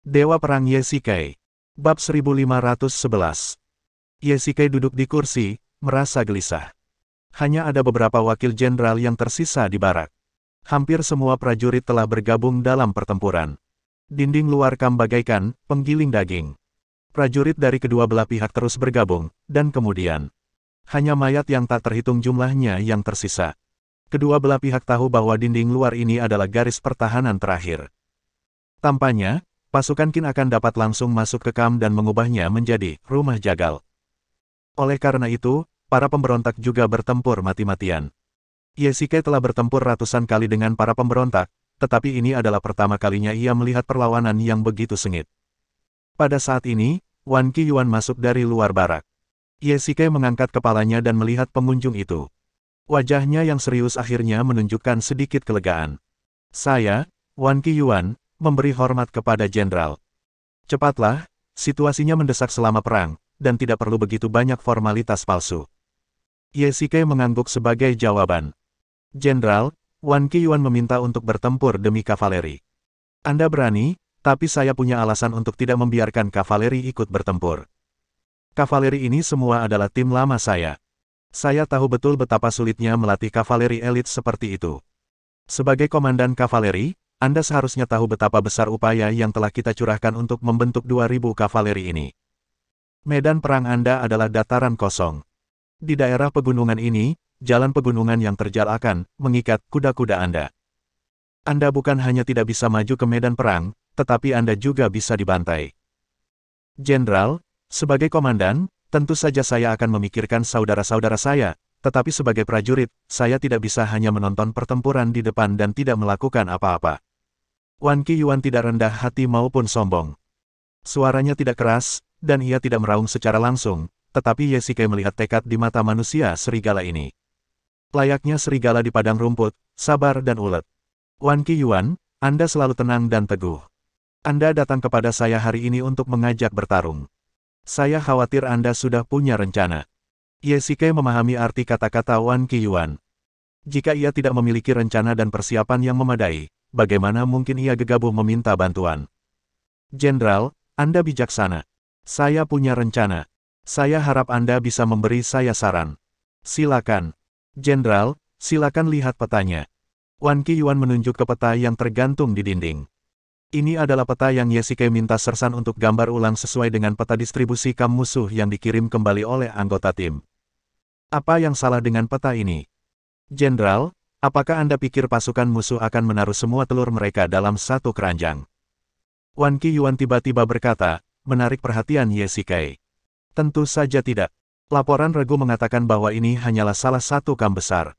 Dewa Perang Ye-Shikai. Bab 1511. Ye-Shikai duduk di kursi, merasa gelisah. Hanya ada beberapa wakil jenderal yang tersisa di barak. Hampir semua prajurit telah bergabung dalam pertempuran. Dinding luar kamp bagaikan penggiling daging. Prajurit dari kedua belah pihak terus bergabung, dan kemudian hanya mayat yang tak terhitung jumlahnya yang tersisa. Kedua belah pihak tahu bahwa dinding luar ini adalah garis pertahanan terakhir. Tampaknya, pasukan Qin akan dapat langsung masuk ke kamp dan mengubahnya menjadi rumah jagal. Oleh karena itu, para pemberontak juga bertempur mati-matian. Ye-Shikai telah bertempur ratusan kali dengan para pemberontak, tetapi ini adalah pertama kalinya ia melihat perlawanan yang begitu sengit. Pada saat ini, Wan Qiyuan masuk dari luar barak. Ye-Shikai mengangkat kepalanya dan melihat pengunjung itu. Wajahnya yang serius akhirnya menunjukkan sedikit kelegaan. Saya, Wan Qiyuan, memberi hormat kepada jenderal. Cepatlah, situasinya mendesak selama perang, dan tidak perlu begitu banyak formalitas palsu. Ye-Shikai mengangguk sebagai jawaban. Jenderal, Wan Qiyuan meminta untuk bertempur demi kavaleri. Anda berani, tapi saya punya alasan untuk tidak membiarkan kavaleri ikut bertempur. Kavaleri ini semua adalah tim lama saya. Saya tahu betul betapa sulitnya melatih kavaleri elit seperti itu. Sebagai komandan kavaleri, Anda seharusnya tahu betapa besar upaya yang telah kita curahkan untuk membentuk 2.000 kavaleri ini. Medan perang Anda adalah dataran kosong. Di daerah pegunungan ini, jalan pegunungan yang terjal akan mengikat kuda-kuda Anda. Anda bukan hanya tidak bisa maju ke medan perang, tetapi Anda juga bisa dibantai. Jenderal, sebagai komandan, tentu saja saya akan memikirkan saudara-saudara saya, tetapi sebagai prajurit, saya tidak bisa hanya menonton pertempuran di depan dan tidak melakukan apa-apa. Wan Qiyuan tidak rendah hati maupun sombong. Suaranya tidak keras, dan ia tidak meraung secara langsung, tetapi Ye-Shikai melihat tekad di mata manusia serigala ini. Layaknya serigala di padang rumput, sabar dan ulet. Wan Qiyuan, Anda selalu tenang dan teguh. Anda datang kepada saya hari ini untuk mengajak bertarung. Saya khawatir Anda sudah punya rencana. Ye-Shikai memahami arti kata-kata Wan Qiyuan. Jika ia tidak memiliki rencana dan persiapan yang memadai, bagaimana mungkin ia gegabah meminta bantuan? Jenderal, Anda bijaksana. Saya punya rencana. Saya harap Anda bisa memberi saya saran. Silakan. Jenderal, silakan lihat petanya. Wan Qiyuan menunjuk ke peta yang tergantung di dinding. Ini adalah peta yang Ye-Shikai minta sersan untuk gambar ulang sesuai dengan peta distribusi kamp musuh yang dikirim kembali oleh anggota tim. Apa yang salah dengan peta ini? Jenderal, apakah Anda pikir pasukan musuh akan menaruh semua telur mereka dalam satu keranjang? Wan Qiyuan tiba-tiba berkata, menarik perhatian Ye-Shikai. Tentu saja tidak. Laporan regu mengatakan bahwa ini hanyalah salah satu kamp besar.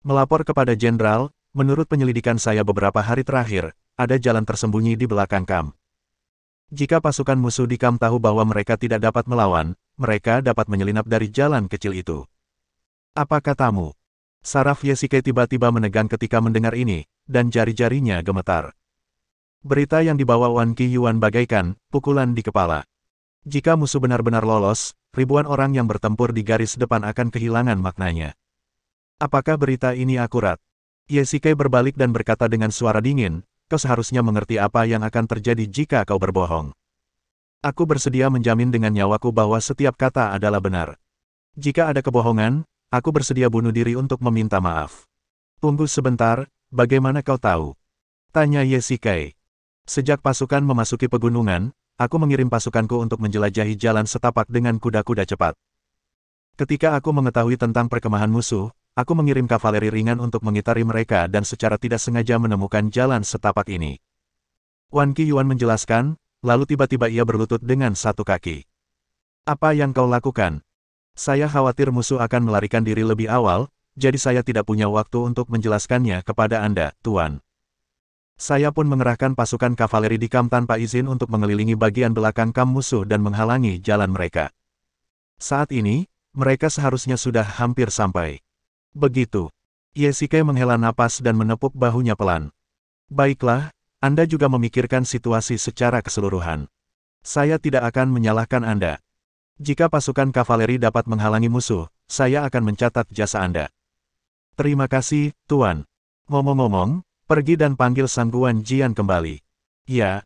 Melapor kepada jenderal, menurut penyelidikan saya beberapa hari terakhir, ada jalan tersembunyi di belakang kamp. Jika pasukan musuh di kamp tahu bahwa mereka tidak dapat melawan, mereka dapat menyelinap dari jalan kecil itu. Apa katamu? Saraf Ye-Shikai tiba-tiba menegang ketika mendengar ini, dan jari-jarinya gemetar. Berita yang dibawa Wan Qiyuan bagaikan pukulan di kepala. Jika musuh benar-benar lolos, ribuan orang yang bertempur di garis depan akan kehilangan maknanya. Apakah berita ini akurat? Ye-Shikai berbalik dan berkata dengan suara dingin, kau seharusnya mengerti apa yang akan terjadi jika kau berbohong. Aku bersedia menjamin dengan nyawaku bahwa setiap kata adalah benar. Jika ada kebohongan, aku bersedia bunuh diri untuk meminta maaf. Tunggu sebentar, bagaimana kau tahu? Tanya Ye-Shikai. Sejak pasukan memasuki pegunungan, aku mengirim pasukanku untuk menjelajahi jalan setapak dengan kuda-kuda cepat. Ketika aku mengetahui tentang perkemahan musuh, aku mengirim kavaleri ringan untuk mengitari mereka dan secara tidak sengaja menemukan jalan setapak ini. Wan Qiyuan menjelaskan, lalu tiba-tiba ia berlutut dengan satu kaki. Apa yang kau lakukan? Saya khawatir musuh akan melarikan diri lebih awal, jadi saya tidak punya waktu untuk menjelaskannya kepada Anda, Tuan. Saya pun mengerahkan pasukan kavaleri di kamp tanpa izin untuk mengelilingi bagian belakang kamp musuh dan menghalangi jalan mereka. Saat ini, mereka seharusnya sudah hampir sampai. Begitu. Ye-Shikai menghela napas dan menepuk bahunya pelan. Baiklah, Anda juga memikirkan situasi secara keseluruhan. Saya tidak akan menyalahkan Anda. Jika pasukan kavaleri dapat menghalangi musuh, saya akan mencatat jasa Anda. Terima kasih, Tuan. Ngomong-ngomong, pergi dan panggil Sang Guan Jian kembali. Ya.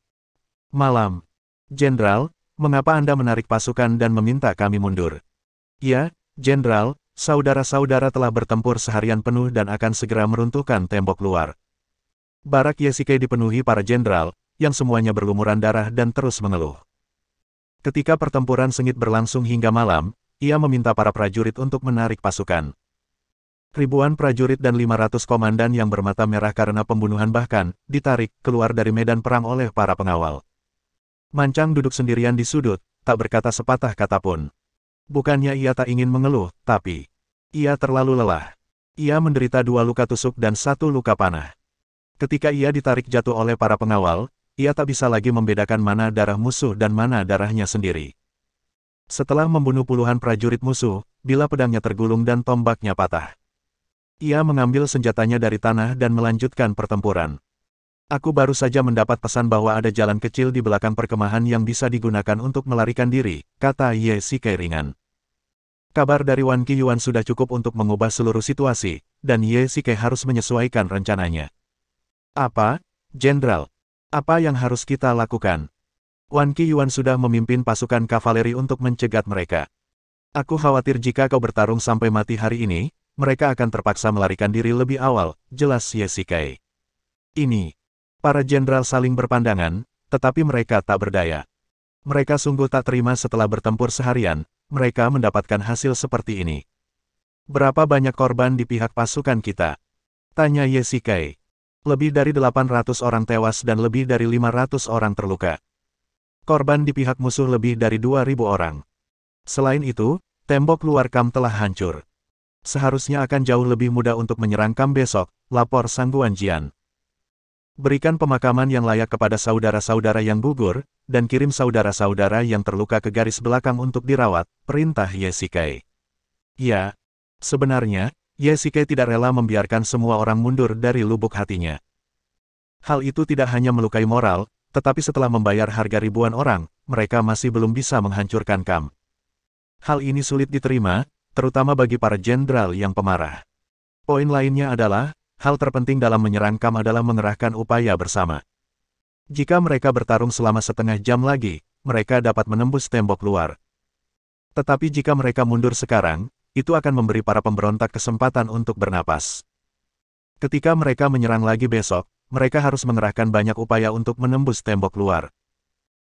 Malam. Jenderal, mengapa Anda menarik pasukan dan meminta kami mundur? Ya, Jenderal, saudara-saudara telah bertempur seharian penuh dan akan segera meruntuhkan tembok luar. Barak Yesike dipenuhi para jenderal, yang semuanya berlumuran darah dan terus mengeluh. Ketika pertempuran sengit berlangsung hingga malam, ia meminta para prajurit untuk menarik pasukan. Ribuan prajurit dan 500 komandan yang bermata merah karena pembunuhan bahkan ditarik keluar dari medan perang oleh para pengawal. Mancang duduk sendirian di sudut, tak berkata sepatah kata pun. Bukannya ia tak ingin mengeluh, tapi ia terlalu lelah. Ia menderita 2 luka tusuk dan 1 luka panah. Ketika ia ditarik jatuh oleh para pengawal, ia tak bisa lagi membedakan mana darah musuh dan mana darahnya sendiri. Setelah membunuh puluhan prajurit musuh, bila pedangnya tergulung dan tombaknya patah, ia mengambil senjatanya dari tanah dan melanjutkan pertempuran. Aku baru saja mendapat pesan bahwa ada jalan kecil di belakang perkemahan yang bisa digunakan untuk melarikan diri, kata Yesike ringan. Kabar dari Wan Qiyuan sudah cukup untuk mengubah seluruh situasi, dan Yesike harus menyesuaikan rencananya. Apa, Jenderal? Apa yang harus kita lakukan? Wan Qiyuan sudah memimpin pasukan kavaleri untuk mencegat mereka. Aku khawatir jika kau bertarung sampai mati hari ini, mereka akan terpaksa melarikan diri lebih awal, jelas Yesike. Ini. Para jenderal saling berpandangan, tetapi mereka tak berdaya. Mereka sungguh tak terima setelah bertempur seharian, mereka mendapatkan hasil seperti ini. Berapa banyak korban di pihak pasukan kita? Tanya Yesike. Lebih dari 800 orang tewas dan lebih dari 500 orang terluka. Korban di pihak musuh lebih dari 2.000 orang. Selain itu, tembok luar kamp telah hancur. Seharusnya akan jauh lebih mudah untuk menyerang kamp besok, lapor Sang Guanjian. Berikan pemakaman yang layak kepada saudara-saudara yang gugur, dan kirim saudara-saudara yang terluka ke garis belakang untuk dirawat, perintah Yesike. Ya, sebenarnya, Yesike tidak rela membiarkan semua orang mundur dari lubuk hatinya. Hal itu tidak hanya melukai moral, tetapi setelah membayar harga ribuan orang, mereka masih belum bisa menghancurkan kamp. Hal ini sulit diterima, terutama bagi para jenderal yang pemarah. Poin lainnya adalah, hal terpenting dalam menyerang kamp adalah mengerahkan upaya bersama. Jika mereka bertarung selama setengah jam lagi, mereka dapat menembus tembok luar. Tetapi jika mereka mundur sekarang, itu akan memberi para pemberontak kesempatan untuk bernapas. Ketika mereka menyerang lagi besok, mereka harus mengerahkan banyak upaya untuk menembus tembok luar.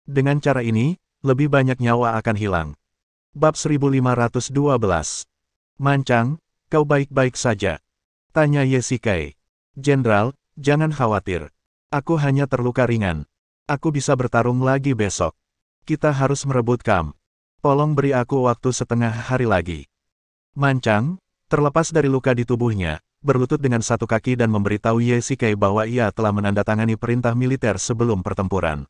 Dengan cara ini, lebih banyak nyawa akan hilang. Bab 1512. Mancang, kau baik-baik saja? Tanya Yesike. Jenderal, jangan khawatir. Aku hanya terluka ringan. Aku bisa bertarung lagi besok. Kita harus merebut kamp. Tolong beri aku waktu setengah hari lagi. Mancang, terlepas dari luka di tubuhnya, berlutut dengan satu kaki dan memberitahu Yesike bahwa ia telah menandatangani perintah militer sebelum pertempuran.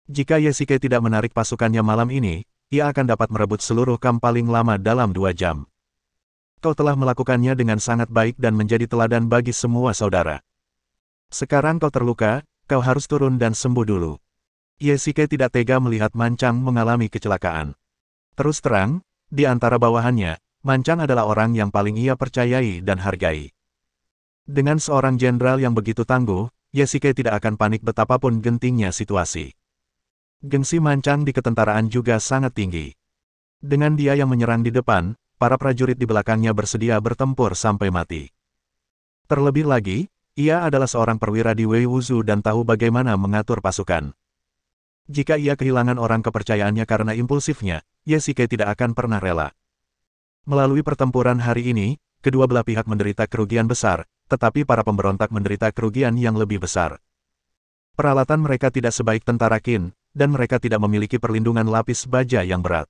Jika Yesike tidak menarik pasukannya malam ini, ia akan dapat merebut seluruh kamp paling lama dalam 2 jam. Kau telah melakukannya dengan sangat baik dan menjadi teladan bagi semua saudara. Sekarang kau terluka, kau harus turun dan sembuh dulu. Yesike tidak tega melihat Mancang mengalami kecelakaan. Terus terang, di antara bawahannya, Mancang adalah orang yang paling ia percayai dan hargai. Dengan seorang jenderal yang begitu tangguh, Yesike tidak akan panik betapapun gentingnya situasi. Gengsi Mancang di ketentaraan juga sangat tinggi. Dengan dia yang menyerang di depan, para prajurit di belakangnya bersedia bertempur sampai mati. Terlebih lagi, ia adalah seorang perwira di Wei Wuzu dan tahu bagaimana mengatur pasukan. Jika ia kehilangan orang kepercayaannya karena impulsifnya, Yesike tidak akan pernah rela. Melalui pertempuran hari ini, kedua belah pihak menderita kerugian besar, tetapi para pemberontak menderita kerugian yang lebih besar. Peralatan mereka tidak sebaik tentara Qin, dan mereka tidak memiliki perlindungan lapis baja yang berat.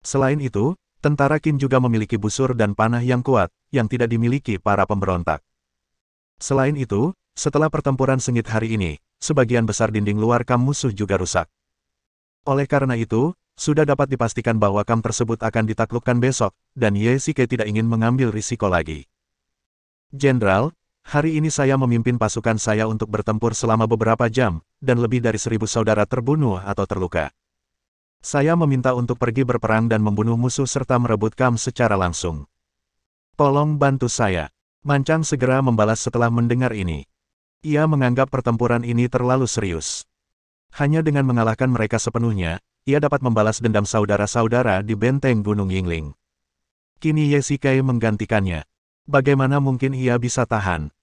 Selain itu, tentara Qin juga memiliki busur dan panah yang kuat, yang tidak dimiliki para pemberontak. Selain itu, setelah pertempuran sengit hari ini, sebagian besar dinding luar kamp musuh juga rusak. Oleh karena itu, sudah dapat dipastikan bahwa kamp tersebut akan ditaklukkan besok, dan Yesike tidak ingin mengambil risiko lagi. Jenderal, hari ini saya memimpin pasukan saya untuk bertempur selama beberapa jam, dan lebih dari 1000 saudara terbunuh atau terluka. Saya meminta untuk pergi berperang dan membunuh musuh serta merebut kamp secara langsung. Tolong bantu saya. Mancang segera membalas setelah mendengar ini. Ia menganggap pertempuran ini terlalu serius. Hanya dengan mengalahkan mereka sepenuhnya, ia dapat membalas dendam saudara-saudara di benteng Gunung Yingling. Kini Ye Shikai menggantikannya. Bagaimana mungkin ia bisa tahan?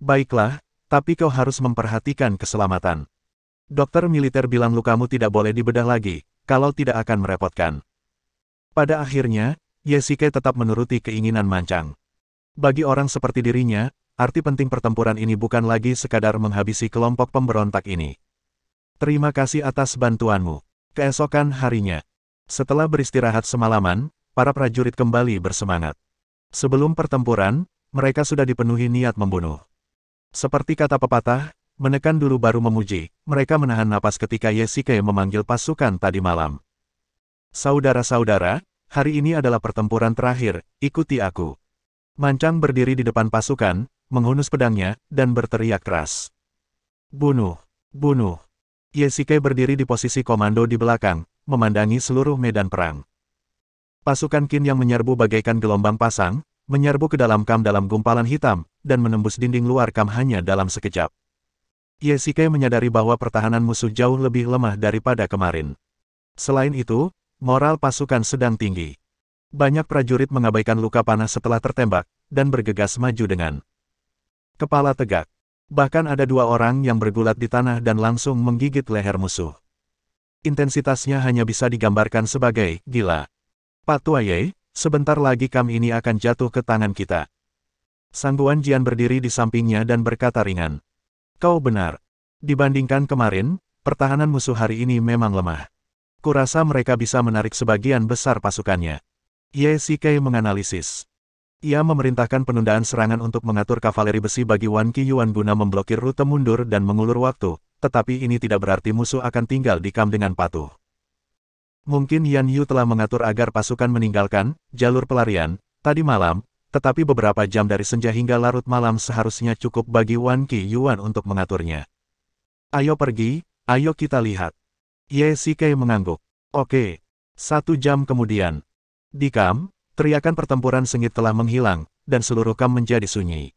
Baiklah, tapi kau harus memperhatikan keselamatan. Dokter militer bilang lukamu tidak boleh dibedah lagi, kalau tidak akan merepotkan. Pada akhirnya, Ye Shikai tetap menuruti keinginan Mancang. Bagi orang seperti dirinya, arti penting pertempuran ini bukan lagi sekadar menghabisi kelompok pemberontak ini. Terima kasih atas bantuanmu. Keesokan harinya, setelah beristirahat semalaman, para prajurit kembali bersemangat. Sebelum pertempuran, mereka sudah dipenuhi niat membunuh. Seperti kata pepatah, menekan dulu baru memuji, mereka menahan napas ketika Ye Shikai memanggil pasukan tadi malam. Saudara-saudara, hari ini adalah pertempuran terakhir, ikuti aku. Mancang berdiri di depan pasukan, menghunus pedangnya, dan berteriak keras. Bunuh! Bunuh! Ye Shikai berdiri di posisi komando di belakang, memandangi seluruh medan perang. Pasukan Qin yang menyerbu bagaikan gelombang pasang, menyerbu ke dalam kamp dalam gumpalan hitam, dan menembus dinding luar kamp hanya dalam sekejap. Ye Shikai menyadari bahwa pertahanan musuh jauh lebih lemah daripada kemarin. Selain itu, moral pasukan sedang tinggi. Banyak prajurit mengabaikan luka panah setelah tertembak, dan bergegas maju dengan kepala tegak. Bahkan ada 2 orang yang bergulat di tanah dan langsung menggigit leher musuh. Intensitasnya hanya bisa digambarkan sebagai gila. Pak Tuaye, sebentar lagi kam ini akan jatuh ke tangan kita. Sangguan Jian berdiri di sampingnya dan berkata ringan. Kau benar. Dibandingkan kemarin, pertahanan musuh hari ini memang lemah. Kurasa mereka bisa menarik sebagian besar pasukannya. Ye Shikai menganalisis. Ia memerintahkan penundaan serangan untuk mengatur kavaleri besi bagi Wan Qiyuan guna memblokir rute mundur dan mengulur waktu, tetapi ini tidak berarti musuh akan tinggal di kamp dengan patuh. Mungkin Yan Yu telah mengatur agar pasukan meninggalkan jalur pelarian tadi malam, tetapi beberapa jam dari senja hingga larut malam seharusnya cukup bagi Wan Qiyuan untuk mengaturnya. Ayo pergi, ayo kita lihat. Ye Shikai mengangguk. Oke. 1 jam kemudian. Di kamp, teriakan pertempuran sengit telah menghilang, dan seluruh kamp menjadi sunyi.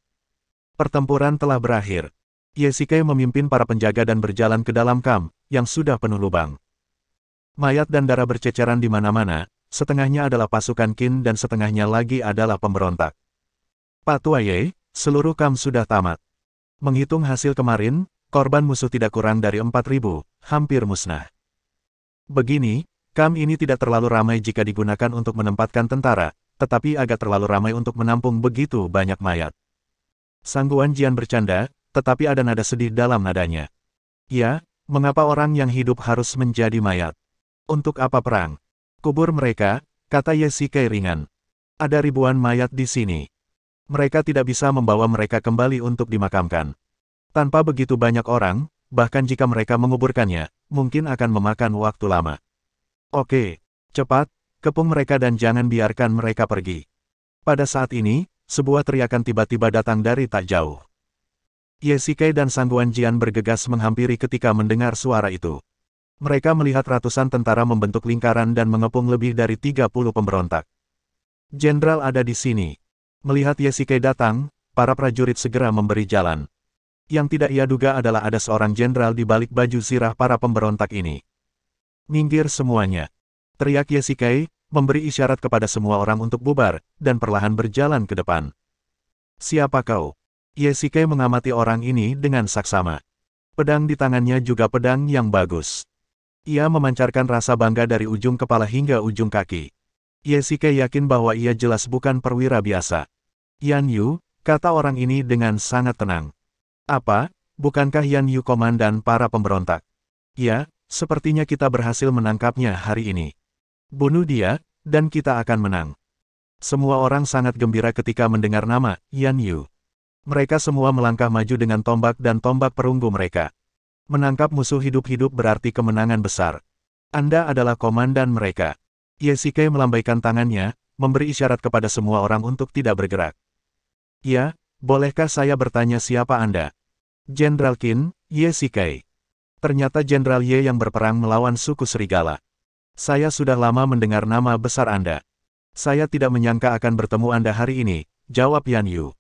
Pertempuran telah berakhir. Ye Shikai memimpin para penjaga dan berjalan ke dalam kamp, yang sudah penuh lubang. Mayat dan darah berceceran di mana-mana, setengahnya adalah pasukan Qin dan setengahnya lagi adalah pemberontak. Pak Tuaye, seluruh kamp sudah tamat. Menghitung hasil kemarin, korban musuh tidak kurang dari 4.000, hampir musnah. Begini, kamp ini tidak terlalu ramai jika digunakan untuk menempatkan tentara, tetapi agak terlalu ramai untuk menampung begitu banyak mayat. Sangguan Jian bercanda, tetapi ada nada sedih dalam nadanya. Ya, mengapa orang yang hidup harus menjadi mayat? Untuk apa perang? Kubur mereka, kata Ye Shikai ringan. Ada ribuan mayat di sini. Mereka tidak bisa membawa mereka kembali untuk dimakamkan. Tanpa begitu banyak orang, bahkan jika mereka menguburkannya, mungkin akan memakan waktu lama. Oke, cepat, kepung mereka dan jangan biarkan mereka pergi. Pada saat ini, sebuah teriakan tiba-tiba datang dari tak jauh. Ye Shikai dan Sangguan Jian bergegas menghampiri ketika mendengar suara itu. Mereka melihat ratusan tentara membentuk lingkaran dan mengepung lebih dari 30 pemberontak. Jenderal ada di sini. Melihat Ye Shikai datang, para prajurit segera memberi jalan. Yang tidak ia duga adalah ada seorang jenderal di balik baju zirah para pemberontak ini. Minggir semuanya. Teriak Ye Shikai, memberi isyarat kepada semua orang untuk bubar, dan perlahan berjalan ke depan. Siapa kau? Ye Shikai mengamati orang ini dengan saksama. Pedang di tangannya juga pedang yang bagus. Ia memancarkan rasa bangga dari ujung kepala hingga ujung kaki. Ye Shikai yakin bahwa ia jelas bukan perwira biasa. Yan Yu, kata orang ini dengan sangat tenang. Apa, bukankah Yan Yu komandan para pemberontak? Ya, sepertinya kita berhasil menangkapnya hari ini. Bunuh dia, dan kita akan menang. Semua orang sangat gembira ketika mendengar nama Yan Yu. Mereka semua melangkah maju dengan tombak dan tombak perunggu mereka. Menangkap musuh hidup-hidup berarti kemenangan besar. Anda adalah komandan mereka. Ye Shikai melambaikan tangannya, memberi isyarat kepada semua orang untuk tidak bergerak. Ya, bolehkah saya bertanya siapa Anda? Jenderal Qin, Ye Shikai. Ternyata Jenderal Ye yang berperang melawan suku serigala. Saya sudah lama mendengar nama besar Anda. Saya tidak menyangka akan bertemu Anda hari ini, jawab Yan Yu.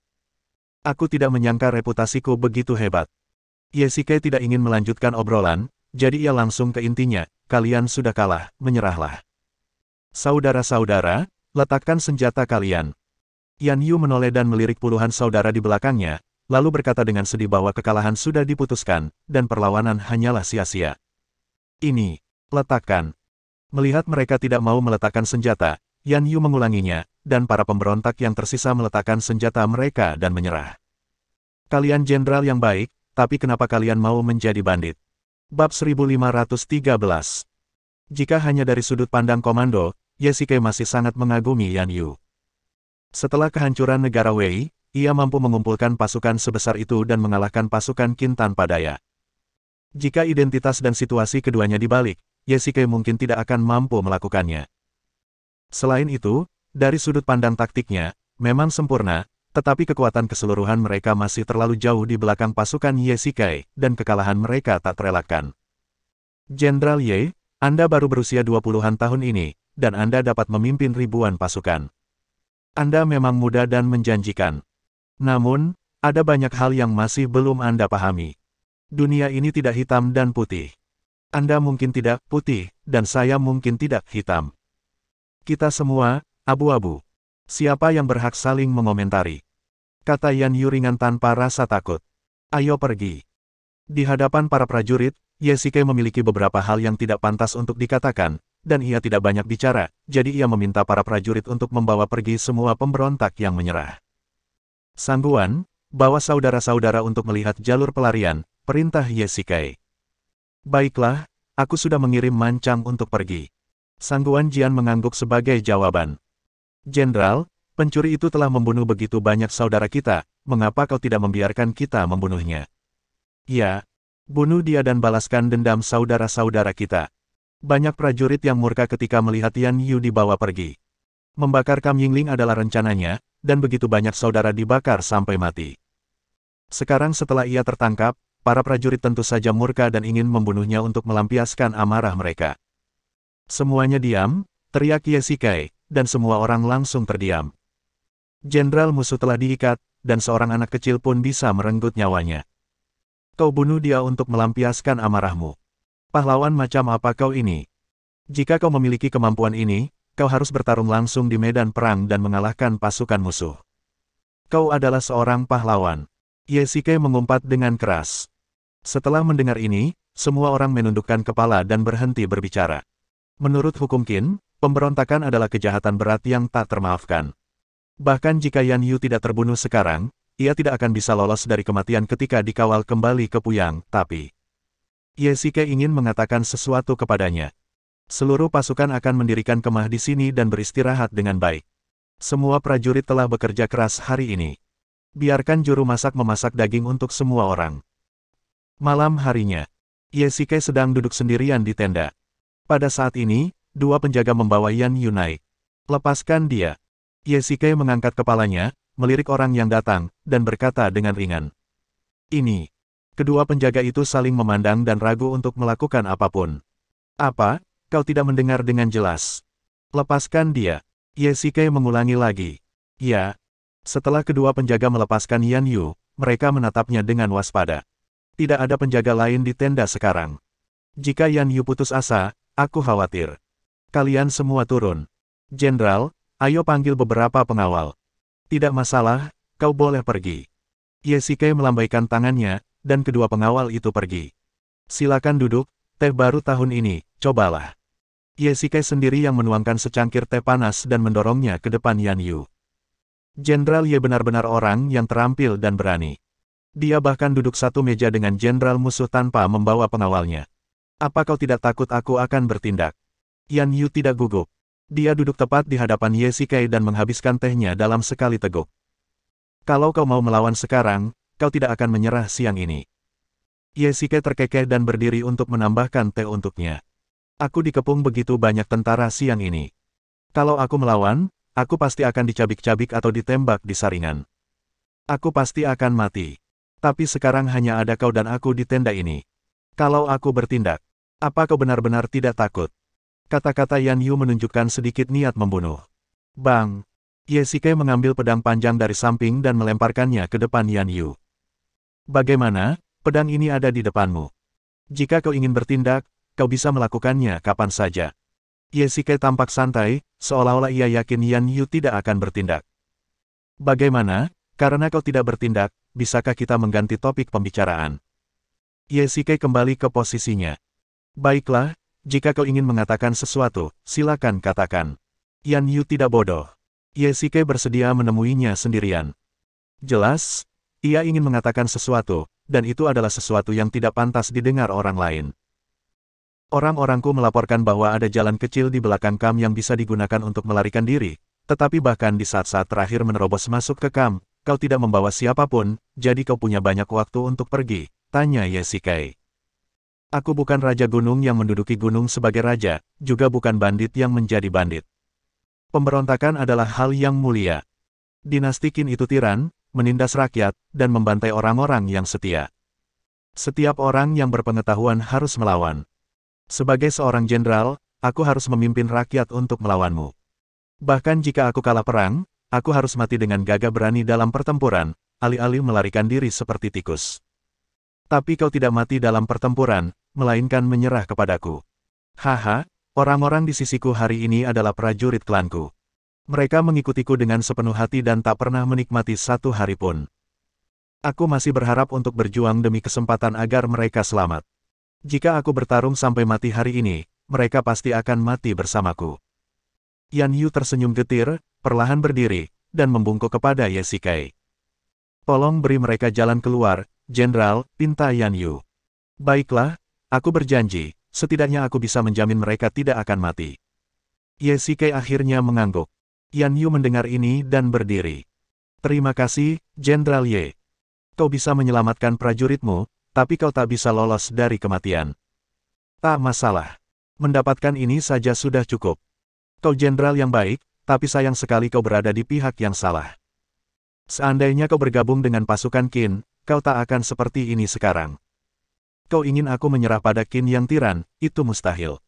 Aku tidak menyangka reputasiku begitu hebat. Ye Shikai tidak ingin melanjutkan obrolan, jadi ia langsung ke intinya, kalian sudah kalah, menyerahlah. Saudara-saudara, letakkan senjata kalian. Yan Yu menoleh dan melirik puluhan saudara di belakangnya, lalu berkata dengan sedih bahwa kekalahan sudah diputuskan, dan perlawanan hanyalah sia-sia. Ini, letakkan. Melihat mereka tidak mau meletakkan senjata, Yan Yu mengulanginya, dan para pemberontak yang tersisa meletakkan senjata mereka dan menyerah. Kalian jenderal yang baik, tapi kenapa kalian mau menjadi bandit? Bab 1513. Jika hanya dari sudut pandang komando, Ye Shikai masih sangat mengagumi Yan Yu. Setelah kehancuran negara Wei, ia mampu mengumpulkan pasukan sebesar itu dan mengalahkan pasukan Qin tanpa daya. Jika identitas dan situasi keduanya dibalik, Ye Shikai mungkin tidak akan mampu melakukannya. Selain itu, dari sudut pandang taktiknya, memang sempurna, tetapi kekuatan keseluruhan mereka masih terlalu jauh di belakang pasukan Ye Shikai, dan kekalahan mereka tak terelakkan. Jenderal Ye, Anda baru berusia 20-an tahun ini, dan Anda dapat memimpin ribuan pasukan. Anda memang muda dan menjanjikan. Namun, ada banyak hal yang masih belum Anda pahami. Dunia ini tidak hitam dan putih. Anda mungkin tidak putih, dan saya mungkin tidak hitam. Kita semua, abu-abu. Siapa yang berhak saling mengomentari? Kata Yan Yu ringan tanpa rasa takut. Ayo pergi. Di hadapan para prajurit, Ye Shikai memiliki beberapa hal yang tidak pantas untuk dikatakan, dan ia tidak banyak bicara, jadi ia meminta para prajurit untuk membawa pergi semua pemberontak yang menyerah. Sangguan, bawa saudara-saudara untuk melihat jalur pelarian, perintah Ye Shikai. Baiklah, aku sudah mengirim mancang untuk pergi. Sangguan Jian mengangguk sebagai jawaban. Jenderal, pencuri itu telah membunuh begitu banyak saudara kita, mengapa kau tidak membiarkan kita membunuhnya? Ya, bunuh dia dan balaskan dendam saudara-saudara kita. Banyak prajurit yang murka ketika melihat Yan Yu dibawa pergi. Membakar Kam Yingling adalah rencananya, dan begitu banyak saudara dibakar sampai mati. Sekarang setelah ia tertangkap, para prajurit tentu saja murka dan ingin membunuhnya untuk melampiaskan amarah mereka. Semuanya diam, teriak Ye Shikai, dan semua orang langsung terdiam. Jenderal musuh telah diikat, dan seorang anak kecil pun bisa merenggut nyawanya. Kau bunuh dia untuk melampiaskan amarahmu. Pahlawan macam apa kau ini? Jika kau memiliki kemampuan ini, kau harus bertarung langsung di medan perang dan mengalahkan pasukan musuh. Kau adalah seorang pahlawan. Ye Shikai mengumpat dengan keras. Setelah mendengar ini, semua orang menundukkan kepala dan berhenti berbicara. Menurut hukum Qin, pemberontakan adalah kejahatan berat yang tak termaafkan. Bahkan jika Yan Yu tidak terbunuh sekarang, ia tidak akan bisa lolos dari kematian ketika dikawal kembali ke Puyang, tapi Ye Shikai ingin mengatakan sesuatu kepadanya. Seluruh pasukan akan mendirikan kemah di sini dan beristirahat dengan baik. Semua prajurit telah bekerja keras hari ini. Biarkan juru masak memasak daging untuk semua orang. Malam harinya, Ye Shikai sedang duduk sendirian di tenda. Pada saat ini, dua penjaga membawa Yan Yu naik. Lepaskan dia. Ye Shikai mengangkat kepalanya, melirik orang yang datang, dan berkata dengan ringan. Ini. Kedua penjaga itu saling memandang dan ragu untuk melakukan apapun. Apa? Kau tidak mendengar dengan jelas. Lepaskan dia. Ye Shikai mengulangi lagi. Ya. Setelah kedua penjaga melepaskan Yan Yu, mereka menatapnya dengan waspada. Tidak ada penjaga lain di tenda sekarang. Jika Yan Yu putus asa, aku khawatir. Kalian semua turun. Jenderal, ayo panggil beberapa pengawal. Tidak masalah, kau boleh pergi. Ye Shikai melambaikan tangannya, dan kedua pengawal itu pergi. Silakan duduk, teh baru tahun ini, cobalah. Ye Shikai sendiri yang menuangkan secangkir teh panas dan mendorongnya ke depan Yan Yu. Jenderal Ye benar-benar orang yang terampil dan berani. Dia bahkan duduk satu meja dengan jenderal musuh tanpa membawa pengawalnya. Apa kau tidak takut aku akan bertindak? Yan Yu tidak gugup. Dia duduk tepat di hadapan Ye Shikai dan menghabiskan tehnya dalam sekali teguk. Kalau kau mau melawan sekarang, kau tidak akan menyerah siang ini. Ye Shikai terkekeh dan berdiri untuk menambahkan teh untuknya. Aku dikepung begitu banyak tentara siang ini. Kalau aku melawan, aku pasti akan dicabik-cabik atau ditembak di saringan. Aku pasti akan mati. Tapi sekarang hanya ada kau dan aku di tenda ini. Kalau aku bertindak, apa kau benar-benar tidak takut? Kata-kata Yan Yu menunjukkan sedikit niat membunuh. Bang! Ye Shikai mengambil pedang panjang dari samping dan melemparkannya ke depan Yan Yu. Bagaimana? Pedang ini ada di depanmu. Jika kau ingin bertindak, kau bisa melakukannya kapan saja. Ye Shikai tampak santai, seolah-olah ia yakin Yan Yu tidak akan bertindak. Bagaimana? Karena kau tidak bertindak, bisakah kita mengganti topik pembicaraan? Ye Shikai kembali ke posisinya. Baiklah, jika kau ingin mengatakan sesuatu, silakan katakan. Yan Yu tidak bodoh. Ye Shikai bersedia menemuinya sendirian. Jelas, ia ingin mengatakan sesuatu, dan itu adalah sesuatu yang tidak pantas didengar orang lain. Orang-orangku melaporkan bahwa ada jalan kecil di belakang kamp yang bisa digunakan untuk melarikan diri, tetapi bahkan di saat-saat terakhir menerobos masuk ke kamp, kau tidak membawa siapapun, jadi kau punya banyak waktu untuk pergi, tanya Ye Shikai. Aku bukan Raja Gunung yang menduduki gunung sebagai raja, juga bukan bandit yang menjadi bandit. Pemberontakan adalah hal yang mulia. Dinasti Qin itu tiran, menindas rakyat, dan membantai orang-orang yang setia. Setiap orang yang berpengetahuan harus melawan. Sebagai seorang jenderal, aku harus memimpin rakyat untuk melawanmu. Bahkan jika aku kalah perang, aku harus mati dengan gagah berani dalam pertempuran, alih-alih melarikan diri seperti tikus. Tapi kau tidak mati dalam pertempuran, melainkan menyerah kepadaku. Haha, orang-orang di sisiku hari ini adalah prajurit klanku. Mereka mengikutiku dengan sepenuh hati dan tak pernah menikmati satu hari pun. Aku masih berharap untuk berjuang demi kesempatan agar mereka selamat. Jika aku bertarung sampai mati hari ini, mereka pasti akan mati bersamaku. Yan Yu tersenyum getir, perlahan berdiri, dan membungkuk kepada Ye Shikai. Tolong beri mereka jalan keluar, Jenderal, pinta Yan Yu. Baiklah, aku berjanji, setidaknya aku bisa menjamin mereka tidak akan mati. Ye Shikai akhirnya mengangguk. Yan Yu mendengar ini dan berdiri. Terima kasih, Jenderal Ye. Kau bisa menyelamatkan prajuritmu, tapi kau tak bisa lolos dari kematian. Tak masalah. Mendapatkan ini saja sudah cukup. Kau jenderal yang baik, tapi sayang sekali kau berada di pihak yang salah. Seandainya kau bergabung dengan pasukan Qin, kau tak akan seperti ini sekarang. Kau ingin aku menyerah pada Qin yang tiran, itu mustahil.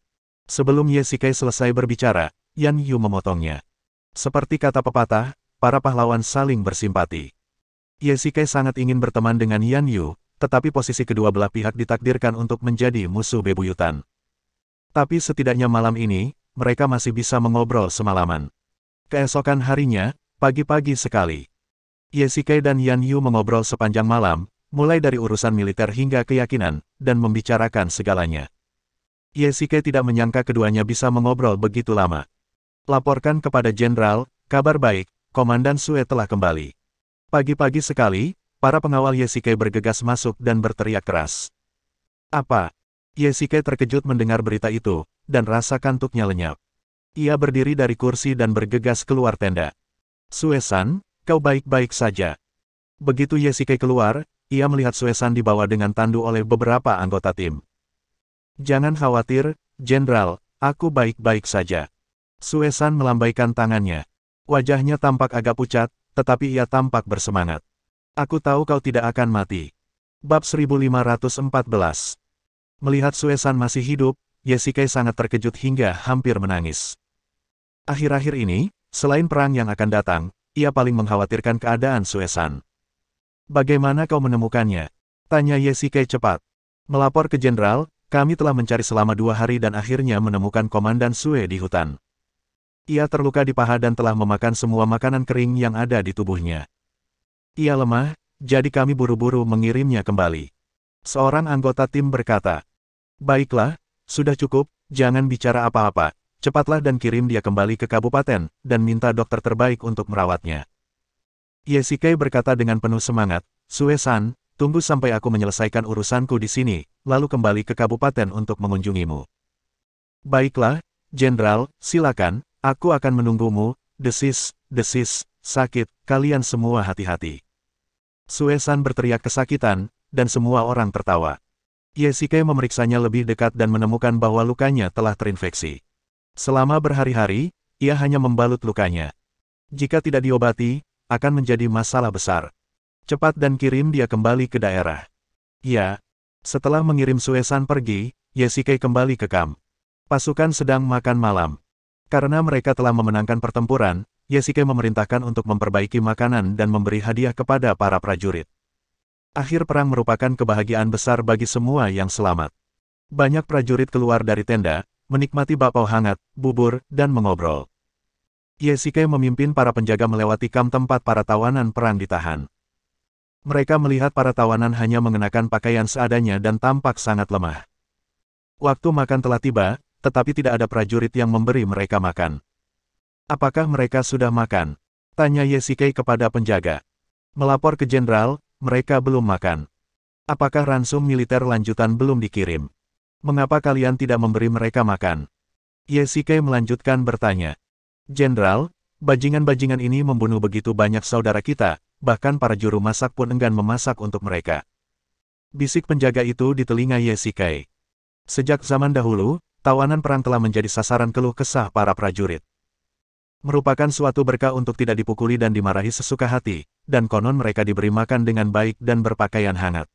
Sebelum Ye Shikai selesai berbicara, Yan Yu memotongnya. Seperti kata pepatah, para pahlawan saling bersimpati. Ye Shikai sangat ingin berteman dengan Yan Yu, tetapi posisi kedua belah pihak ditakdirkan untuk menjadi musuh bebuyutan. Tapi setidaknya malam ini, mereka masih bisa mengobrol semalaman. Keesokan harinya, pagi-pagi sekali. Ye Shikai dan Yan Yu mengobrol sepanjang malam, mulai dari urusan militer hingga keyakinan, dan membicarakan segalanya. Ye Shikai tidak menyangka keduanya bisa mengobrol begitu lama. Laporkan kepada Jenderal, kabar baik, Komandan Sue telah kembali. Pagi-pagi sekali, para pengawal Ye Shikai bergegas masuk dan berteriak keras. Apa? Ye Shikai terkejut mendengar berita itu, dan rasa kantuknya lenyap. Ia berdiri dari kursi dan bergegas keluar tenda. Sue-san, kau baik-baik saja. Begitu Ye Shikai keluar, ia melihat Sue-san dibawa dengan tandu oleh beberapa anggota tim. Jangan khawatir, Jenderal, aku baik-baik saja. Sue-san melambaikan tangannya. Wajahnya tampak agak pucat, tetapi ia tampak bersemangat. Aku tahu kau tidak akan mati. Bab 1514. Melihat Sue-san masih hidup, Ye Shikai sangat terkejut hingga hampir menangis. Akhir-akhir ini, selain perang yang akan datang, ia paling mengkhawatirkan keadaan Sue-san. Bagaimana kau menemukannya? Tanya Ye Shikai cepat. Melapor ke Jenderal, kami telah mencari selama 2 hari dan akhirnya menemukan Komandan Sue di hutan. Ia terluka di paha dan telah memakan semua makanan kering yang ada di tubuhnya. Ia lemah, jadi kami buru-buru mengirimnya kembali. Seorang anggota tim berkata, baiklah, sudah cukup, jangan bicara apa-apa, cepatlah dan kirim dia kembali ke kabupaten, dan minta dokter terbaik untuk merawatnya. Ye Shikai berkata dengan penuh semangat, Sue-san, tunggu sampai aku menyelesaikan urusanku di sini, lalu kembali ke kabupaten untuk mengunjungimu. Baiklah, Jenderal, silakan. Aku akan menunggumu, desis, sakit, kalian semua hati-hati. Sue-san berteriak kesakitan, dan semua orang tertawa. Ye Shikai memeriksanya lebih dekat dan menemukan bahwa lukanya telah terinfeksi. Selama berhari-hari, ia hanya membalut lukanya. Jika tidak diobati, akan menjadi masalah besar. Cepat dan kirim dia kembali ke daerah. Ya. Setelah mengirim Sue-san pergi, Ye Shikai kembali ke kamp. Pasukan sedang makan malam. Karena mereka telah memenangkan pertempuran, Ye Shikai memerintahkan untuk memperbaiki makanan dan memberi hadiah kepada para prajurit. Akhir perang merupakan kebahagiaan besar bagi semua yang selamat. Banyak prajurit keluar dari tenda, menikmati bakpao hangat, bubur, dan mengobrol. Yesike memimpin para penjaga melewati kamp tempat para tawanan perang ditahan. Mereka melihat para tawanan hanya mengenakan pakaian seadanya dan tampak sangat lemah. Waktu makan telah tiba, tetapi tidak ada prajurit yang memberi mereka makan. Apakah mereka sudah makan? Tanya Yesike kepada penjaga. Melapor ke jenderal, mereka belum makan. Apakah ransum militer lanjutan belum dikirim? Mengapa kalian tidak memberi mereka makan? Yesike melanjutkan bertanya. Jenderal, bajingan-bajingan ini membunuh begitu banyak saudara kita, bahkan para juru masak pun enggan memasak untuk mereka. Bisik penjaga itu di telinga Yesike. Sejak zaman dahulu, tawanan perang telah menjadi sasaran keluh kesah para prajurit. Merupakan suatu berkah untuk tidak dipukuli dan dimarahi sesuka hati, dan konon mereka diberi makan dengan baik dan berpakaian hangat.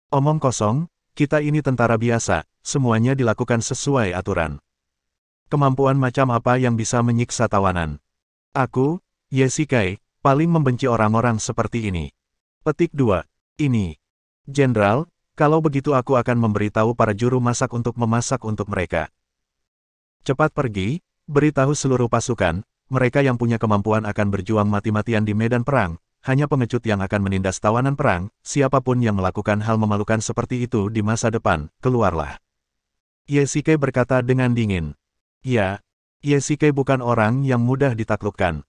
Omong kosong, kita ini tentara biasa, semuanya dilakukan sesuai aturan. Kemampuan macam apa yang bisa menyiksa tawanan? Aku, Yesike, paling membenci orang-orang seperti ini. Petik 2. Ini. Jenderal, kalau begitu aku akan memberitahu para juru masak untuk memasak untuk mereka. Cepat pergi, beritahu seluruh pasukan, mereka yang punya kemampuan akan berjuang mati-matian di medan perang, hanya pengecut yang akan menindas tawanan perang, siapapun yang melakukan hal memalukan seperti itu di masa depan, keluarlah. Yesike berkata dengan dingin. Ya, Yesike bukan orang yang mudah ditaklukkan.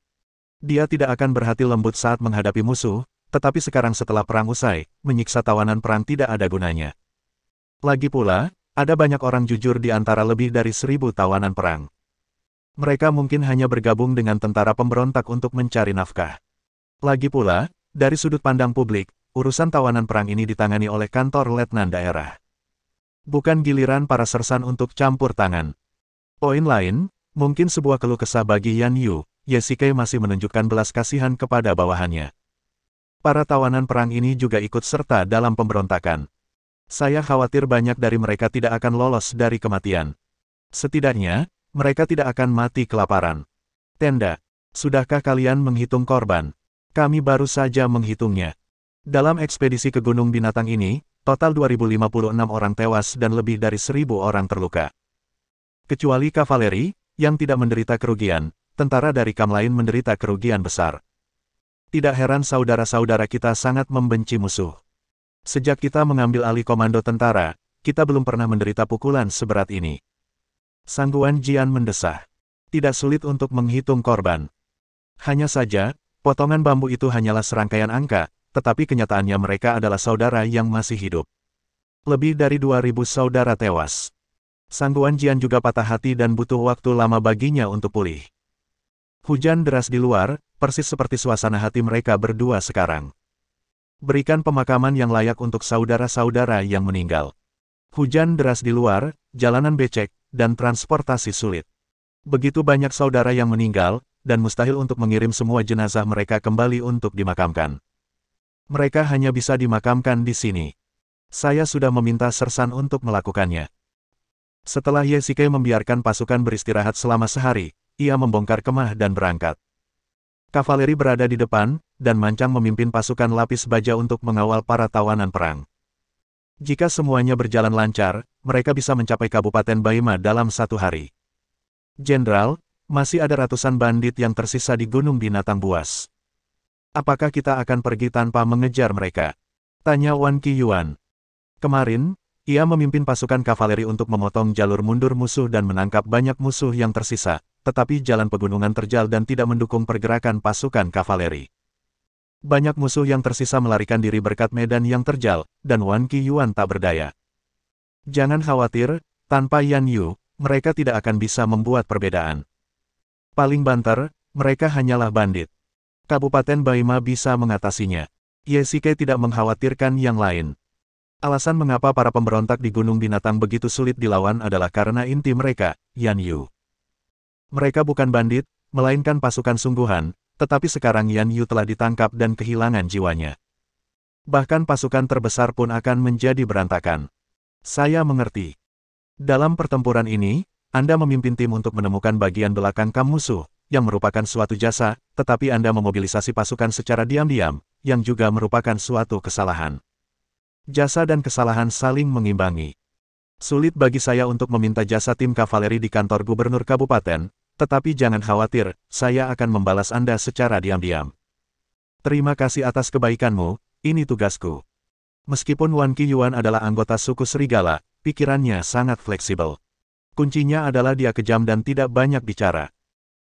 Dia tidak akan berhati lembut saat menghadapi musuh, tetapi sekarang setelah perang usai, menyiksa tawanan perang tidak ada gunanya. Lagi pula, ada banyak orang jujur di antara lebih dari 1000 tawanan perang. Mereka mungkin hanya bergabung dengan tentara pemberontak untuk mencari nafkah. Lagi pula, dari sudut pandang publik, urusan tawanan perang ini ditangani oleh kantor letnan daerah. Bukan giliran para sersan untuk campur tangan. Poin lain, mungkin sebuah keluh kesah bagi Yan Yu, Yesike masih menunjukkan belas kasihan kepada bawahannya. Para tawanan perang ini juga ikut serta dalam pemberontakan. Saya khawatir banyak dari mereka tidak akan lolos dari kematian. Setidaknya, mereka tidak akan mati kelaparan. Tenda, sudahkah kalian menghitung korban? Kami baru saja menghitungnya. Dalam ekspedisi ke Gunung Binatang ini, total 2056 orang tewas dan lebih dari 1000 orang terluka. Kecuali kavaleri, yang tidak menderita kerugian, tentara dari kam lain menderita kerugian besar. Tidak heran saudara-saudara kita sangat membenci musuh. Sejak kita mengambil alih komando tentara, kita belum pernah menderita pukulan seberat ini. Sangguan Jian mendesah. Tidak sulit untuk menghitung korban. Hanya saja, potongan bambu itu hanyalah serangkaian angka, tetapi kenyataannya mereka adalah saudara yang masih hidup. Lebih dari 2000 saudara tewas. Sangguan Jian juga patah hati dan butuh waktu lama baginya untuk pulih. Hujan deras di luar, persis seperti suasana hati mereka berdua sekarang. Berikan pemakaman yang layak untuk saudara-saudara yang meninggal. Hujan deras di luar, jalanan becek, dan transportasi sulit. Begitu banyak saudara yang meninggal, dan mustahil untuk mengirim semua jenazah mereka kembali untuk dimakamkan. Mereka hanya bisa dimakamkan di sini. Saya sudah meminta sersan untuk melakukannya. Setelah Yesike membiarkan pasukan beristirahat selama sehari, ia membongkar kemah dan berangkat. Kavaleri berada di depan, dan Mancang memimpin pasukan lapis baja untuk mengawal para tawanan perang. Jika semuanya berjalan lancar, mereka bisa mencapai Kabupaten Baima dalam 1 hari. Jenderal, masih ada ratusan bandit yang tersisa di Gunung Binatang Buas. Apakah kita akan pergi tanpa mengejar mereka? Tanya Wan Qiyuan. Kemarin, ia memimpin pasukan kavaleri untuk memotong jalur mundur musuh dan menangkap banyak musuh yang tersisa, tetapi jalan pegunungan terjal dan tidak mendukung pergerakan pasukan kavaleri. Banyak musuh yang tersisa melarikan diri berkat medan yang terjal, dan Wan Qiyuan tak berdaya. Jangan khawatir, tanpa Yan Yu, mereka tidak akan bisa membuat perbedaan. Paling banter, mereka hanyalah bandit. Kabupaten Baima bisa mengatasinya. Yesike tidak mengkhawatirkan yang lain. Alasan mengapa para pemberontak di Gunung Binatang begitu sulit dilawan adalah karena inti mereka, Yan Yu. Mereka bukan bandit, melainkan pasukan sungguhan, tetapi sekarang Yan Yu telah ditangkap dan kehilangan jiwanya. Bahkan pasukan terbesar pun akan menjadi berantakan. Saya mengerti. Dalam pertempuran ini, Anda memimpin tim untuk menemukan bagian belakang kam musuh, yang merupakan suatu jasa, tetapi Anda memobilisasi pasukan secara diam-diam, yang juga merupakan suatu kesalahan. Jasa dan kesalahan saling mengimbangi. Sulit bagi saya untuk meminta jasa tim kavaleri di kantor gubernur kabupaten, tetapi jangan khawatir, saya akan membalas Anda secara diam-diam. Terima kasih atas kebaikanmu, ini tugasku. Meskipun Wan Qiyuan adalah anggota suku serigala, pikirannya sangat fleksibel. Kuncinya adalah dia kejam dan tidak banyak bicara.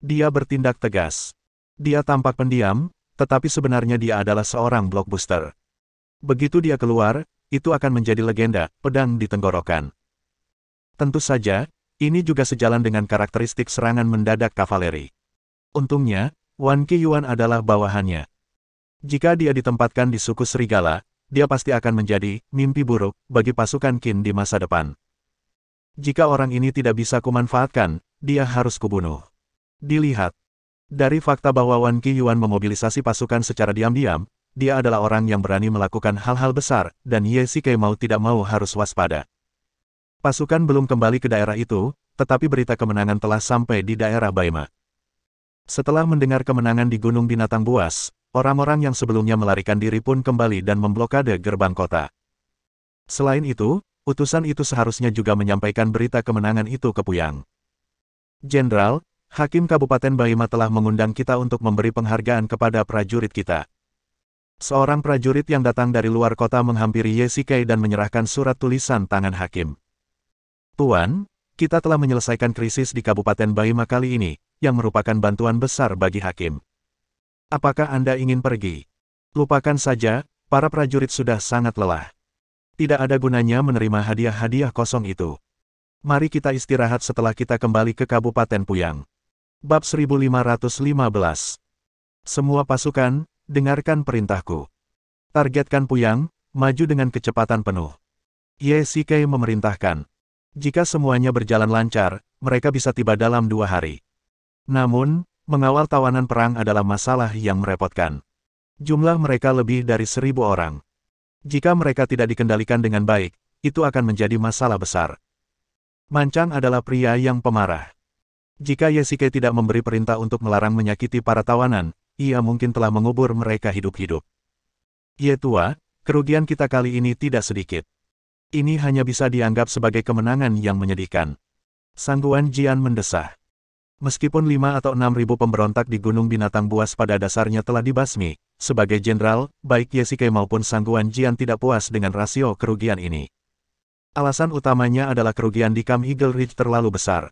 Dia bertindak tegas. Dia tampak pendiam, tetapi sebenarnya dia adalah seorang blockbuster. Begitu dia keluar, itu akan menjadi legenda, pedang di tenggorokan. Tentu saja, ini juga sejalan dengan karakteristik serangan mendadak kavaleri. Untungnya, Wan Qiyuan adalah bawahannya. Jika dia ditempatkan di suku serigala, dia pasti akan menjadi mimpi buruk bagi pasukan Qin di masa depan. Jika orang ini tidak bisa kumanfaatkan, dia harus kubunuh. Dilihat. Dari fakta bahwa Wan Qiyuan memobilisasi pasukan secara diam-diam, dia adalah orang yang berani melakukan hal-hal besar, dan Ye Shikai mau tidak mau harus waspada. Pasukan belum kembali ke daerah itu, tetapi berita kemenangan telah sampai di daerah Baima. Setelah mendengar kemenangan di Gunung Binatang Buas, orang-orang yang sebelumnya melarikan diri pun kembali dan memblokade gerbang kota. Selain itu, utusan itu seharusnya juga menyampaikan berita kemenangan itu ke Puyang. Jenderal, Hakim Kabupaten Baima telah mengundang kita untuk memberi penghargaan kepada prajurit kita. Seorang prajurit yang datang dari luar kota menghampiri Ye Shikai dan menyerahkan surat tulisan tangan hakim. Tuan, kita telah menyelesaikan krisis di Kabupaten Baima kali ini, yang merupakan bantuan besar bagi hakim. Apakah Anda ingin pergi? Lupakan saja, para prajurit sudah sangat lelah. Tidak ada gunanya menerima hadiah-hadiah kosong itu. Mari kita istirahat setelah kita kembali ke Kabupaten Puyang. Bab 1515. Semua pasukan, dengarkan perintahku. Targetkan Puyang, maju dengan kecepatan penuh. Ye Shikai memerintahkan. Jika semuanya berjalan lancar, mereka bisa tiba dalam 2 hari. Namun, mengawal tawanan perang adalah masalah yang merepotkan. Jumlah mereka lebih dari 1.000 orang. Jika mereka tidak dikendalikan dengan baik, itu akan menjadi masalah besar. Mancang adalah pria yang pemarah. Jika Ye Shikai tidak memberi perintah untuk melarang menyakiti para tawanan, ia mungkin telah mengubur mereka hidup-hidup. Ye tua, kerugian kita kali ini tidak sedikit. Ini hanya bisa dianggap sebagai kemenangan yang menyedihkan. Sangguan Jian mendesah. Meskipun 5 atau 6.000 pemberontak di Gunung Binatang Buas pada dasarnya telah dibasmi, sebagai jenderal, baik Ye Shikai maupun Sangguan Jian tidak puas dengan rasio kerugian ini. Alasan utamanya adalah kerugian di Camp Eagle Ridge terlalu besar.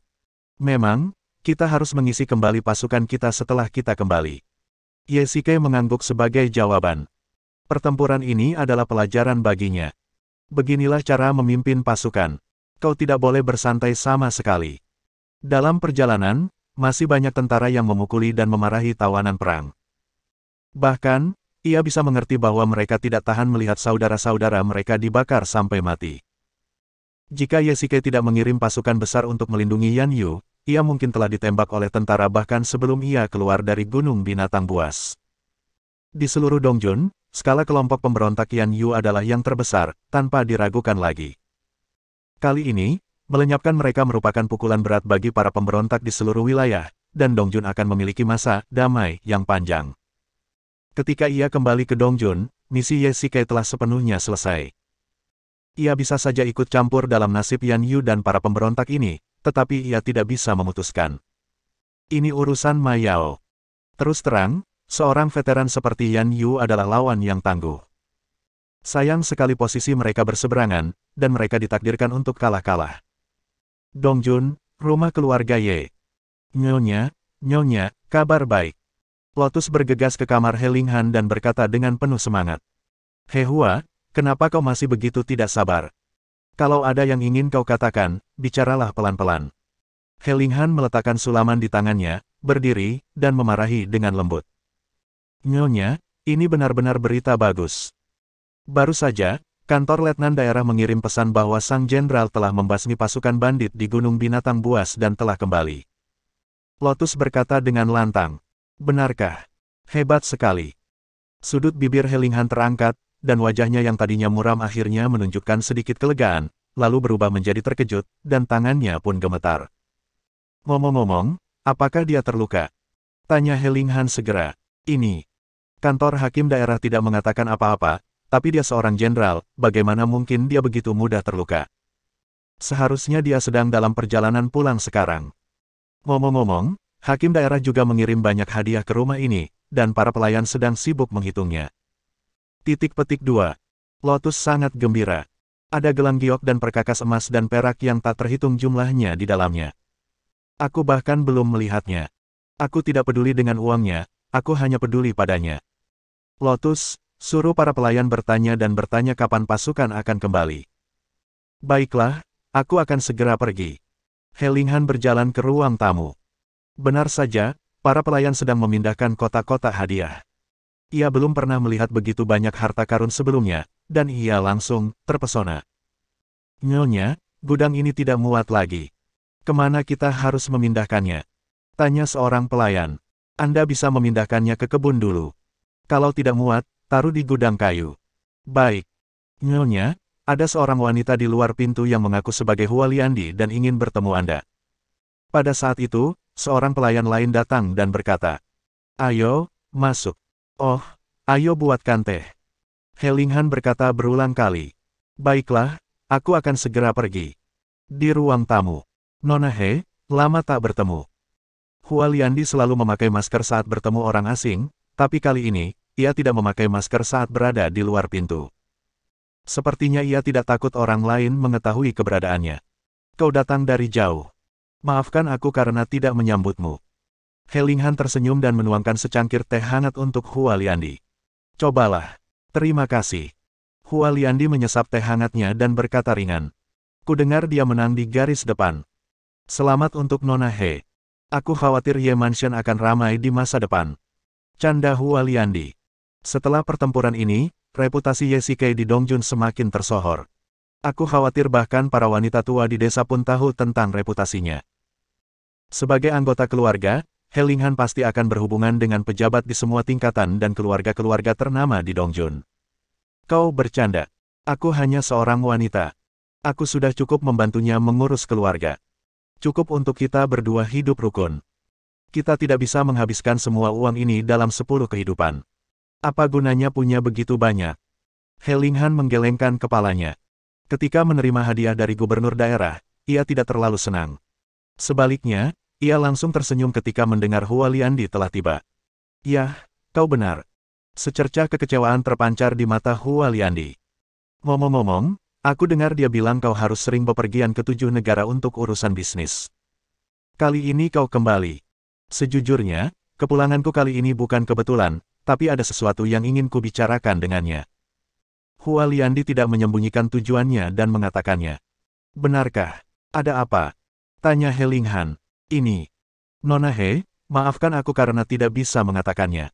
Memang, kita harus mengisi kembali pasukan kita setelah kita kembali. Ye Shikai mengangguk sebagai jawaban. Pertempuran ini adalah pelajaran baginya. Beginilah cara memimpin pasukan. Kau tidak boleh bersantai sama sekali. Dalam perjalanan, masih banyak tentara yang memukuli dan memarahi tawanan perang. Bahkan, ia bisa mengerti bahwa mereka tidak tahan melihat saudara-saudara mereka dibakar sampai mati. Jika Ye Shikai tidak mengirim pasukan besar untuk melindungi Yan Yu, ia mungkin telah ditembak oleh tentara bahkan sebelum ia keluar dari Gunung Binatang Buas. Di seluruh Dongjun, skala kelompok pemberontak Yan Yu adalah yang terbesar, tanpa diragukan lagi. Kali ini, melenyapkan mereka merupakan pukulan berat bagi para pemberontak di seluruh wilayah, dan Dongjun akan memiliki masa damai yang panjang. Ketika ia kembali ke Dongjun, misi Ye Shikai telah sepenuhnya selesai. Ia bisa saja ikut campur dalam nasib Yan Yu dan para pemberontak ini, tetapi ia tidak bisa memutuskan. Ini urusan Ma Yao. Terus terang, seorang veteran seperti Yan Yu adalah lawan yang tangguh. Sayang sekali posisi mereka berseberangan, dan mereka ditakdirkan untuk kalah-kalah. Dongjun, rumah keluarga Ye. Nyonya, kabar baik. Lotus bergegas ke kamar He Linghan dan berkata dengan penuh semangat. He Hua, kenapa kau masih begitu tidak sabar? Kalau ada yang ingin kau katakan, bicaralah pelan-pelan. He Linghan meletakkan sulaman di tangannya, berdiri, dan memarahi dengan lembut. Nyonya, ini benar-benar berita bagus. Baru saja, kantor letnan daerah mengirim pesan bahwa sang jenderal telah membasmi pasukan bandit di Gunung Binatang Buas dan telah kembali. Lotus berkata dengan lantang. Benarkah? Hebat sekali. Sudut bibir He Linghan terangkat, dan wajahnya yang tadinya muram akhirnya menunjukkan sedikit kelegaan, lalu berubah menjadi terkejut, dan tangannya pun gemetar. Ngomong-ngomong, apakah dia terluka? Tanya He Linghan segera. Ini. Kantor hakim daerah tidak mengatakan apa-apa, tapi dia seorang jenderal, bagaimana mungkin dia begitu mudah terluka? Seharusnya dia sedang dalam perjalanan pulang sekarang. Ngomong-ngomong, hakim daerah juga mengirim banyak hadiah ke rumah ini, dan para pelayan sedang sibuk menghitungnya. Titik petik 2. Lotus sangat gembira. Ada gelang giok dan perkakas emas dan perak yang tak terhitung jumlahnya di dalamnya. Aku bahkan belum melihatnya. Aku tidak peduli dengan uangnya, aku hanya peduli padanya. Lotus, suruh para pelayan bertanya dan bertanya kapan pasukan akan kembali. Baiklah, aku akan segera pergi. He Linghan berjalan ke ruang tamu. Benar saja, para pelayan sedang memindahkan kotak-kotak hadiah. Ia belum pernah melihat begitu banyak harta karun sebelumnya, dan ia langsung terpesona. Nyonya, gudang ini tidak muat lagi. Kemana kita harus memindahkannya? Tanya seorang pelayan. Anda bisa memindahkannya ke kebun dulu. Kalau tidak muat, taruh di gudang kayu. Baik. Nyonya, ada seorang wanita di luar pintu yang mengaku sebagai Hualiandi dan ingin bertemu Anda. Pada saat itu, seorang pelayan lain datang dan berkata, "Ayo, masuk. Oh, ayo buatkan teh." He Linghan berkata berulang kali. "Baiklah, aku akan segera pergi." Di ruang tamu. Nona He, lama tak bertemu. Hualiandi selalu memakai masker saat bertemu orang asing, tapi kali ini, ia tidak memakai masker saat berada di luar pintu. Sepertinya ia tidak takut orang lain mengetahui keberadaannya. Kau datang dari jauh. Maafkan aku karena tidak menyambutmu. He Linghan tersenyum dan menuangkan secangkir teh hangat untuk Hualiandi. Cobalah. Terima kasih. Hualiandi menyesap teh hangatnya dan berkata ringan. Kudengar dia menang di garis depan. Selamat untuk Nona He. Aku khawatir Ye Mansion akan ramai di masa depan. Canda Hualiandi. Setelah pertempuran ini, reputasi Ye Shikai di Dongjun semakin tersohor. Aku khawatir bahkan para wanita tua di desa pun tahu tentang reputasinya. Sebagai anggota keluarga, He Linghan pasti akan berhubungan dengan pejabat di semua tingkatan dan keluarga-keluarga ternama di Dongjun. Kau bercanda. Aku hanya seorang wanita. Aku sudah cukup membantunya mengurus keluarga. Cukup untuk kita berdua hidup rukun. Kita tidak bisa menghabiskan semua uang ini dalam 10 kehidupan. Apa gunanya punya begitu banyak? He Linghan menggelengkan kepalanya. Ketika menerima hadiah dari gubernur daerah, ia tidak terlalu senang. Sebaliknya, ia langsung tersenyum ketika mendengar Hualiandi telah tiba. Yah, kau benar. Secercah kekecewaan terpancar di mata Hualiandi. Ngomong-ngomong, aku dengar dia bilang kau harus sering bepergian ke 7 negara untuk urusan bisnis. Kali ini kau kembali. Sejujurnya, kepulanganku kali ini bukan kebetulan, tapi ada sesuatu yang ingin kubicarakan dengannya. Hualiandi tidak menyembunyikan tujuannya dan mengatakannya. Benarkah? Ada apa? Tanya He Linghan. Ini. Nona He, maafkan aku karena tidak bisa mengatakannya.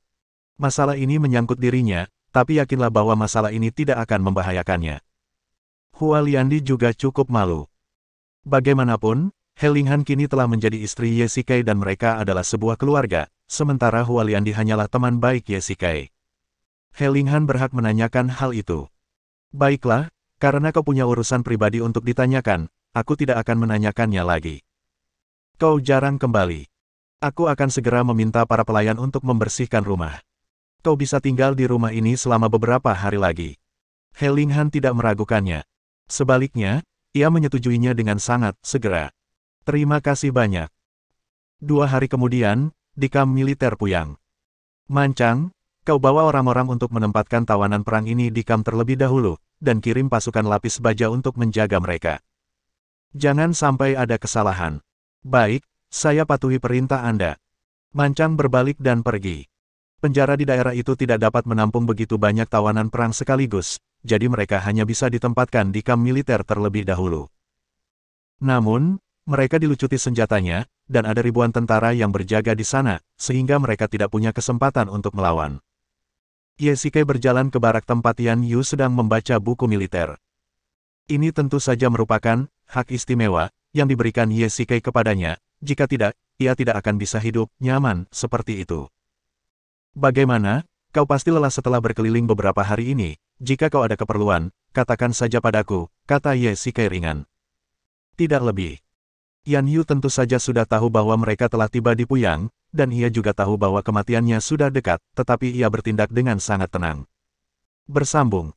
Masalah ini menyangkut dirinya, tapi yakinlah bahwa masalah ini tidak akan membahayakannya. Hualiandi juga cukup malu. Bagaimanapun, He Linghan kini telah menjadi istri Ye Shikai dan mereka adalah sebuah keluarga, sementara Hualiandi hanyalah teman baik Ye Shikai. He Linghan berhak menanyakan hal itu. Baiklah, karena kau punya urusan pribadi untuk ditanyakan, aku tidak akan menanyakannya lagi. Kau jarang kembali. Aku akan segera meminta para pelayan untuk membersihkan rumah. Kau bisa tinggal di rumah ini selama beberapa hari lagi. He Linghan tidak meragukannya. Sebaliknya, ia menyetujuinya dengan sangat segera. Terima kasih banyak. 2 hari kemudian, di kamp militer Puyang. Mancang, kau bawa orang-orang untuk menempatkan tawanan perang ini di kamp terlebih dahulu, dan kirim pasukan lapis baja untuk menjaga mereka. Jangan sampai ada kesalahan. Baik, saya patuhi perintah Anda. Mancang berbalik dan pergi. Penjara di daerah itu tidak dapat menampung begitu banyak tawanan perang sekaligus, jadi mereka hanya bisa ditempatkan di kamp militer terlebih dahulu. Namun, mereka dilucuti senjatanya, dan ada ribuan tentara yang berjaga di sana, sehingga mereka tidak punya kesempatan untuk melawan. Ye Shikai berjalan ke barak tempat Yan Yu sedang membaca buku militer. Ini tentu saja merupakan hak istimewa yang diberikan Ye Shikai kepadanya, jika tidak, ia tidak akan bisa hidup nyaman seperti itu. Bagaimana? Kau pasti lelah setelah berkeliling beberapa hari ini. Jika kau ada keperluan, katakan saja padaku, kata Ye Shikai ringan. Tidak lebih. Yan Yu tentu saja sudah tahu bahwa mereka telah tiba di Puyang, dan ia juga tahu bahwa kematiannya sudah dekat, tetapi ia bertindak dengan sangat tenang. Bersambung.